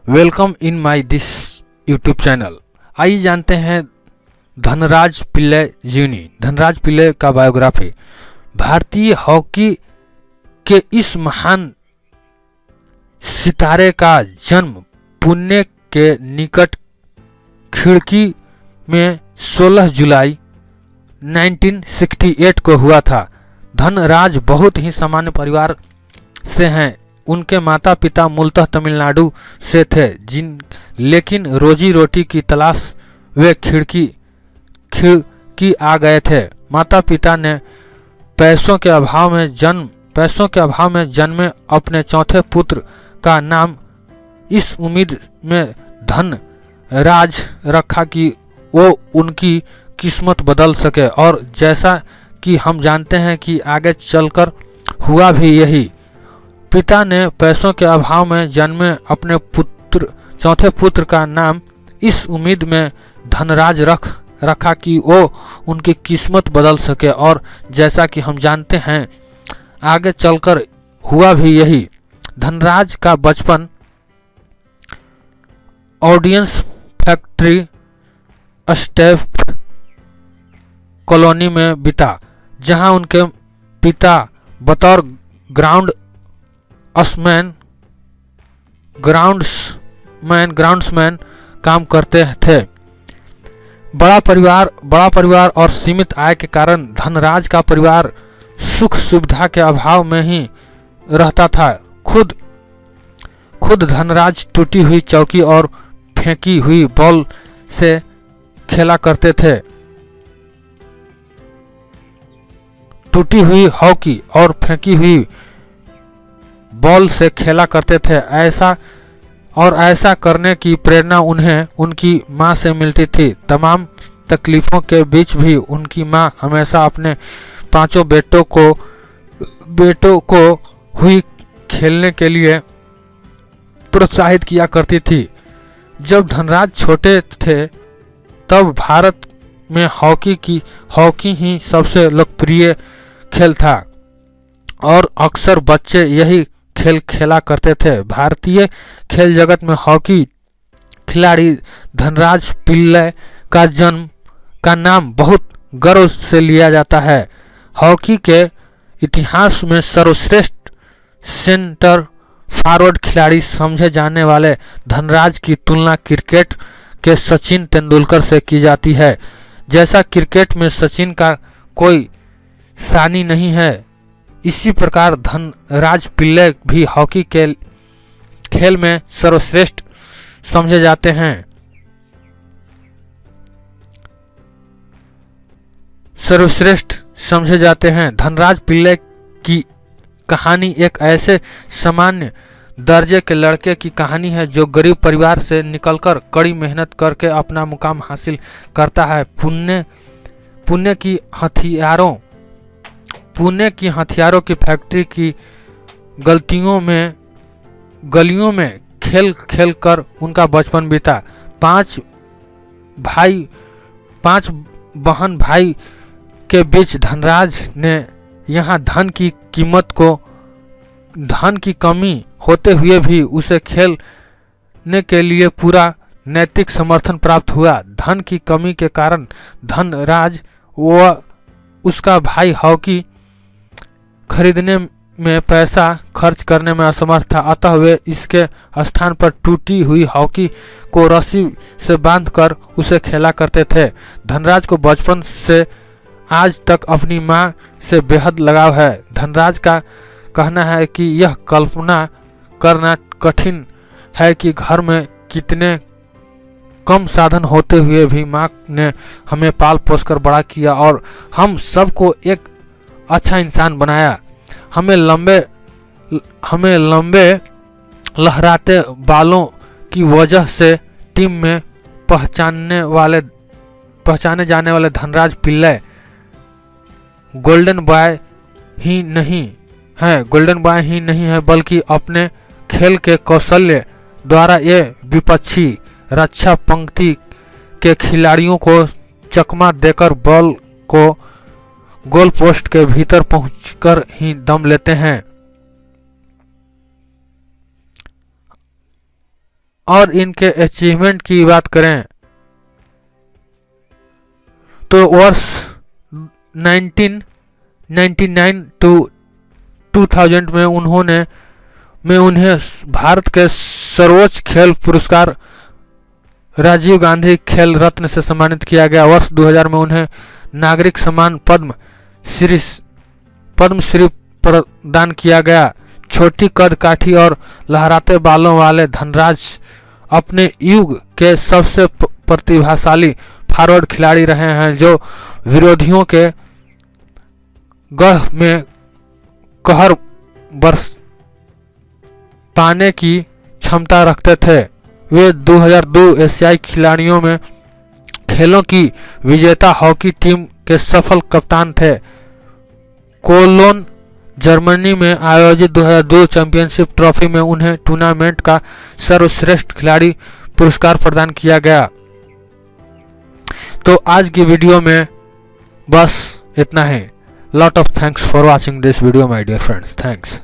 Welcome in my this YouTube channel. आइए जानते हैं धनराज पिल्ले जीवनी। धनराज पिल्ले का बायोग्राफी। भारतीय हॉकी के इस महान सितारे का जन्म पुणे के निकट खिड़की में 16 जुलाई 1968 को हुआ था। धनराज बहुत ही सामान्य परिवार से हैं। उनके माता पिता मूलतः तमिलनाडु से थे, लेकिन रोजी रोटी की तलाश वे खिड़की आ गए थे। माता पिता ने पैसों के अभाव में जन्मे अपने चौथे पुत्र का नाम इस उम्मीद में धनराज रखा कि वो उनकी किस्मत बदल सके, और जैसा कि हम जानते हैं कि आगे चलकर हुआ भी यही। पिता ने पैसों के अभाव में जन्मे अपने चौथे पुत्र का नाम इस उम्मीद में धनराज रखा कि वो उनकी किस्मत बदल सके, और जैसा कि हम जानते हैं आगे चलकर हुआ भी यही। धनराज का बचपन ऑडियंस फैक्ट्री स्टेफ कॉलोनी में बीता, जहां उनके पिता बतौर ग्राउंड्समैन काम करते थे। बड़ा परिवार और सीमित आय के कारण धनराज का परिवार सुख सुविधा के अभाव में ही रहता था। खुद धनराज टूटी हुई चौकी और फेंकी हुई बॉल से खेला करते थे। टूटी हुई हॉकी और फेंकी हुई बॉल से खेला करते थे। ऐसा करने की प्रेरणा उन्हें उनकी मां से मिलती थी। तमाम तकलीफों के बीच भी उनकी मां हमेशा अपने पांचों बेटों को हुई खेलने के लिए प्रोत्साहित किया करती थी। जब धनराज छोटे थे तब भारत में हॉकी ही सबसे लोकप्रिय खेल था, और अक्सर बच्चे यही खेल खेला करते थे। भारतीय खेल जगत में हॉकी खिलाड़ी धनराज पिल्ले का नाम बहुत गर्व से लिया जाता है। हॉकी के इतिहास में सर्वश्रेष्ठ सेंटर फॉरवर्ड खिलाड़ी समझे जाने वाले धनराज की तुलना क्रिकेट के सचिन तेंदुलकर से की जाती है। जैसा क्रिकेट में सचिन का कोई सानी नहीं है, इसी प्रकार धनराज पिल्ले भी हॉकी के खेल में सर्वश्रेष्ठ समझे जाते हैं। धनराज पिल्ले की कहानी एक ऐसे सामान्य दर्जे के लड़के की कहानी है जो गरीब परिवार से निकलकर कड़ी मेहनत करके अपना मुकाम हासिल करता है। पुणे की हथियारों की फैक्ट्री की गलियों में खेल कर उनका बचपन बीता। पांच बहन भाई के बीच धनराज ने यहाँ धन की कमी होते हुए भी उसे खेलने के लिए पूरा नैतिक समर्थन प्राप्त हुआ। धन की कमी के कारण धनराज व उसका भाई हॉकी खरीदने में पैसा खर्च करने में असमर्थ था, अतः वे इसके स्थान पर टूटी हुई हॉकी को रस्सी से बांधकर उसे खेला करते थे। धनराज को बचपन से आज तक अपनी मां से बेहद लगाव है। धनराज का कहना है कि यह कल्पना करना कठिन है कि घर में कितने कम साधन होते हुए भी मां ने हमें पाल पोस कर बड़ा किया और हम सबको एक अच्छा इंसान बनाया। हमें लंबे लहराते बालों की वजह से टीम में पहचाने जाने वाले धनराज पिल्ले गोल्डन बॉय ही नहीं है, बल्कि अपने खेल के कौशल्य द्वारा ये विपक्षी रक्षा पंक्ति के खिलाड़ियों को चकमा देकर बॉल को गोल पोस्ट के भीतर पहुंचकर ही दम लेते हैं। और इनके अचीवमेंट की बात करें तो वर्ष 1999 टू 2000 में उन्हें भारत के सर्वोच्च खेल पुरस्कार राजीव गांधी खेल रत्न से सम्मानित किया गया। वर्ष 2000 में उन्हें नागरिक सम्मान पद्मश्री प्रदान किया गया। छोटी कद काठी और लहराते बालों वाले धनराज अपने युग के सबसे प्रतिभाशाली फॉरवर्ड खिलाड़ी रहे हैं, जो विरोधियों के गढ़ में कहर बरस पाने की क्षमता रखते थे। वे 2002 एशियाई खिलाड़ियों में खेलों की विजेता हॉकी टीम के सफल कप्तान थे। कोलोन जर्मनी में आयोजित 2002 चैंपियनशिप ट्रॉफी में उन्हें टूर्नामेंट का सर्वश्रेष्ठ खिलाड़ी पुरस्कार प्रदान किया गया। तो आज की वीडियो में बस इतना ही। Lot of thanks for watching this video my dear friends. Thanks.